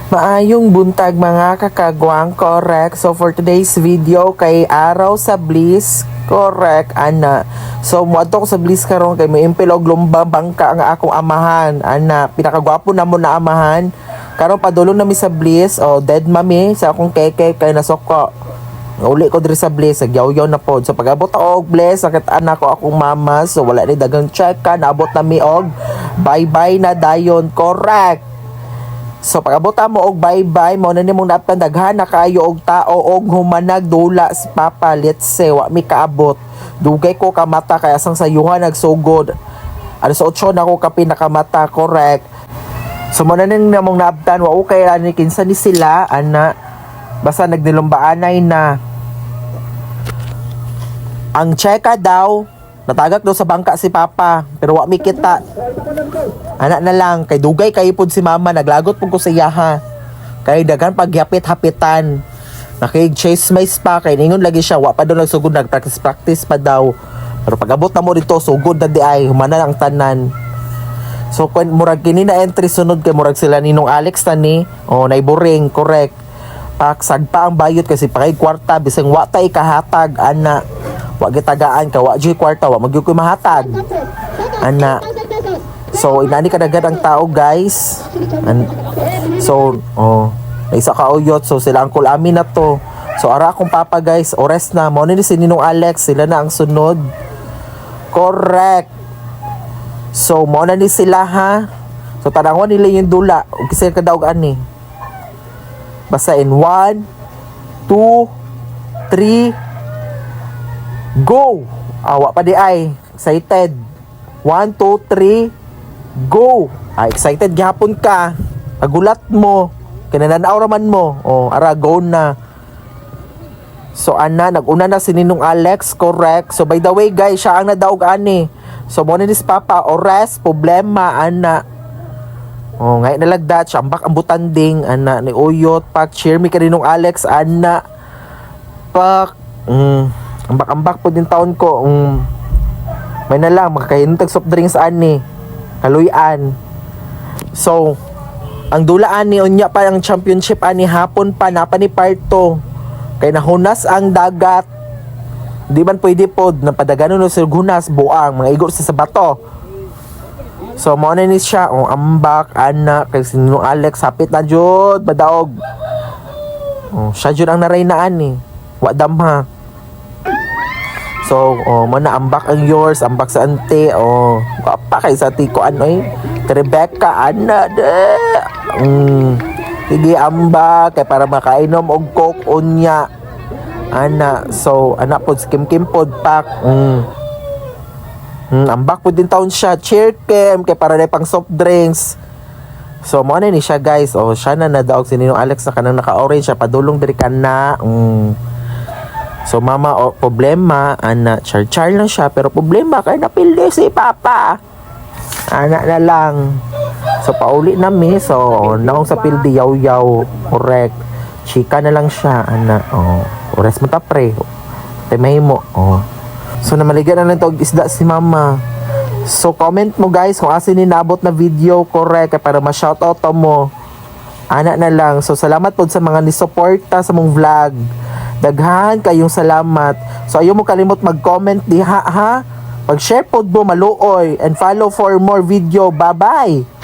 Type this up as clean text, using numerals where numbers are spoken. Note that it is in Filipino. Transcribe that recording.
Maayong buntag mga kakagwang, correct. So for today's video kay araw sa Bliss, correct ana. So moadto ko sa Bliss karon kay may impil og lumba bangka ang akong amahan. Ana, pinakagwapo na mo na amahan. Karon padulong na mi sa Bliss, dead mami sa akong keke kay nasoko. Uli ko diri sa Bliss, nagyaw-yaw na pod. So pag-abot og Bliss, sakit anak ko akong mama. So wala ni dagang check ka, naabot na mi og bye-bye na dayon, correct. So pag-abot mo og bye-bye, mo na nimong naptan daghan na kayo og tao og humanag dula si Papa. Let's say wa mi kaabot. Dugay ko kamata kaya sang sayuhan nagsugod. Alas 8 na ko ka pinakamata, correct. So mo na nimong naptan wa okay ani kinsa ni sila ana. Basta nagnilumbaanay na. Ang cheka daw natagak daw sa bangka si Papa pero wa mi kita. Anak na lang, kay dugay kay pod si Mama, naglagot pud ko sa iyaha. Kay daghan pagyapit-hapitan. Nakig-chase mice pa, kay ningon lagi siya, wa pa daw nagsugod, nagpractice pa daw. Pero pag-abot na mo dito, sugod na di ay, humanan ang tanan. So, kung murag kini na entry sunod, kay murag sila ninong Alex tani, naiboring, correct. Paksag pa ang bayot kasi pakay kwarta, bisang wa tay kahatag, ana. Wa gitagaan ka, wa joy kwarta, wa magyud ko mahatag. Ana. So, inani kadagad ang tao, guys. So, isa ka uyot. So, sila ang kulamin na to. So, ara akong Papa, guys. Ores na. Mo ni si Ninong Alex. Sila na ang sunod. Correct. So, mo na ni sila, ha? So, tanangwan nila yung dula. O kasi kadaog ani. Basta in 1, 2, 3, go! Awa pa di ay. Excited. 1, 2, 3, go! Excited gihapon ka. Agulat mo. Kinananaw raman mo. Ara, go na. So, ana, nag-una na si Ninong Alex. Correct. So, by the way, guys, siya ang nadaog ani. So, mo ni Papa, ores, problema, ana. Ngayon nalagdat, siyambak ang butanding, ana, ni Uyot, pak, cheer me ka Ninong Alex, ana. Pak, ambak-ambak po din taon ko. May na lang, makakahinutag soft drinks ani. Kaluyan. So, ang dulaan ni unya pa ang championship ani hapon pa napa ni parto. Kay nahunas ang dagat. Di man pwede pod napadagano no sa gunas buang mga igor sa bato. So mo na ni siya ambak ana kay sinong Alex hapit na jud badaog. Siya jud ang naraynaan ni. Wa damha. So, mana ambak ang yours, ambak sa ante, apa kay sa tiko ano Rebecca, ana de. Sige ambak kay para makainom og coke unya. Ana, so ana pod kim pod pak. Ambak pod din taon siya, cheer kem kay para day pang soft drinks. So mo na ni siya, guys. Siya na nadaog si Ninong Alex na kanang naka-orange siya padulong diri kana. So mama, problema, ana, char-char lang siya, pero problema kay napildi si Papa. Anak na lang. So pauli na mi, so naong sa pildi yaw-yaw, correct. Chika na lang siya, ana. Ores mo ta pre. Temay mo. So namaligan na lang to isda si Mama. So comment mo, guys, kung asin ni nabot na video, correct, para ma-shoutout mo. Anak na lang. So salamat po sa mga ni-suporta sa mong vlog. Daghan kayong salamat. So ayaw mo kalimot mag-comment diha, ha? Pag-share pod mo maluoy and follow for more video. Bye-bye!